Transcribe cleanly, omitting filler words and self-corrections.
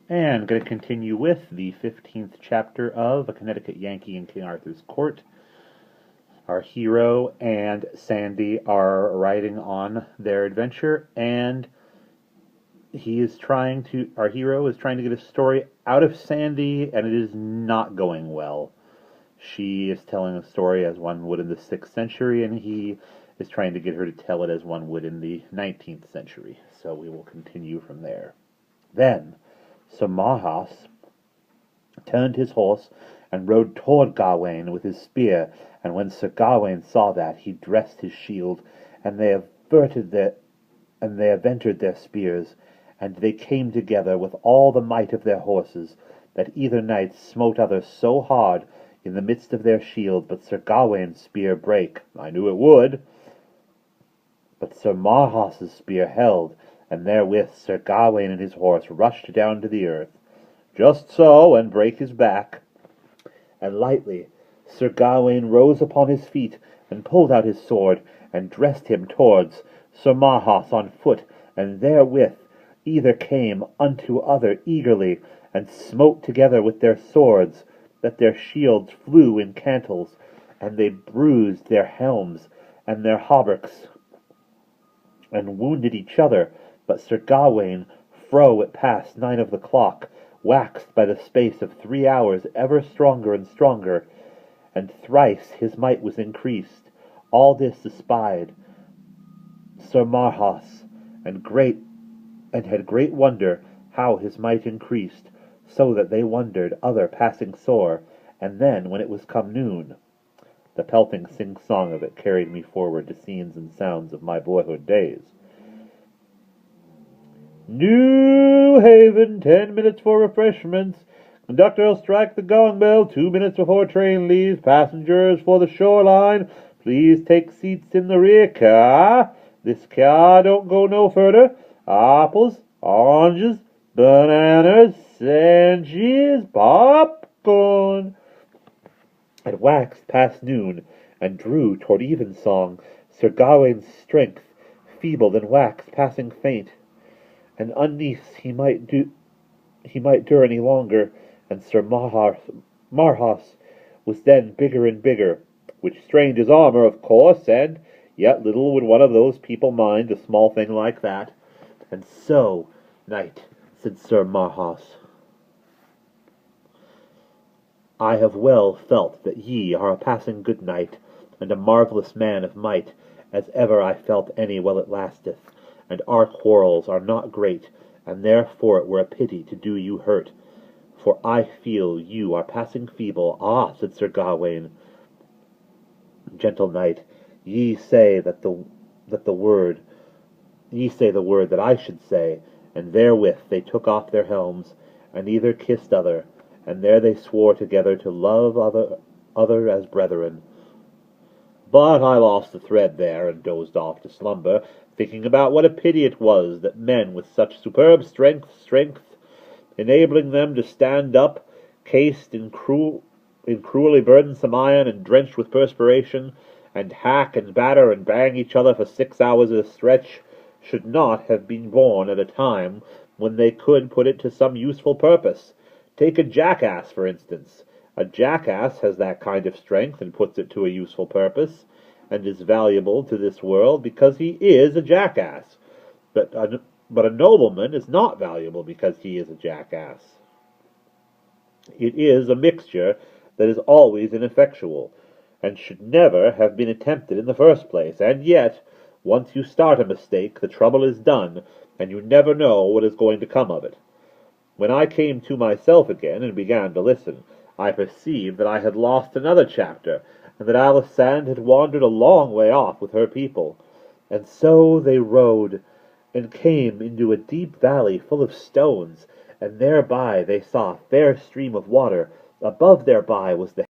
And going to continue with the 15th chapter of A Connecticut Yankee in King Arthur's Court. Our hero and Sandy are riding on their adventure, and our hero is trying to get a story out of Sandy, and it is not going well. She is telling a story as one would in the 6th century, and he is trying to get her to tell it as one would in the 19th century. So we will continue from there. Then Sir Marhaus turned his horse and rode toward Gawain with his spear, and when Sir Gawain saw that, he dressed his shield, and they aventured their spears, and they came together with all the might of their horses, that either knight smote other so hard in the midst of their shield, but Sir Gawain's spear brake. I knew it would. But Sir Marhaus' spear held, and therewith Sir Gawain and his horse rushed down to the earth. Just so, and brake his back. And lightly Sir Gawain rose upon his feet, and pulled out his sword, and dressed him towards Sir Marhaus on foot, and therewith either came unto other eagerly, and smote together with their swords, that their shields flew in cantels, and they bruised their helms and their hauberks, and wounded each other. But Sir Gawain, fro it past 9 of the clock, waxed by the space of 3 hours ever stronger and stronger, and thrice his might was increased. All this espied Sir Marhaus, and had great wonder how his might increased, so that they wondered other passing sore. And then, when it was come noon, the pelting sing-song of it carried me forward to scenes and sounds of my boyhood days. New Haven, 10 minutes for refreshments. Conductor will strike the gong bell 2 minutes before train leaves. Passengers for the shoreline, please take seats in the rear car. This car don't go no further. Apples, oranges, bananas, sandwiches, popcorn. It waxed past noon, and drew toward evensong. Sir Gawain's strength feebled and waxed passing faint, and unnethe he might dure any longer. And Sir Marhaus was then bigger and bigger, which strained his armor, of course, and yet little would one of those people mind a small thing like that. And so, knight, said Sir Marhaus, I have well felt that ye are a passing good knight, and a marvellous man of might, as ever I felt any while it lasteth, and our quarrels are not great, and therefore it were a pity to do you hurt, for I feel you are passing feeble. Ah, said Sir Gawain, gentle knight, ye say the word that I should say. And therewith they took off their helms, and either kissed other, and there they swore together to love other as brethren. But I lost the thread there, and dozed off to slumber, thinking about what a pity it was that men with such superb strength, enabling them to stand up, cased in cruelly burdensome iron, and drenched with perspiration, and hack and batter and bang each other for 6 hours at a stretch, should not have been born at a time when they could put it to some useful purpose. Take a jackass, for instance. A jackass has that kind of strength, and puts it to a useful purpose, and is valuable to this world because he is a jackass. But a nobleman is not valuable because he is a jackass. It is a mixture that is always ineffectual, and should never have been attempted in the first place. And yet, once you start a mistake, the trouble is done, and you never know what is going to come of it. When I came to myself again, and began to listen, I perceived that I had lost another chapter, and that Alisande had wandered a long way off with her people. And so they rode, and came into a deep valley full of stones, and thereby they saw a fair stream of water. Above thereby was the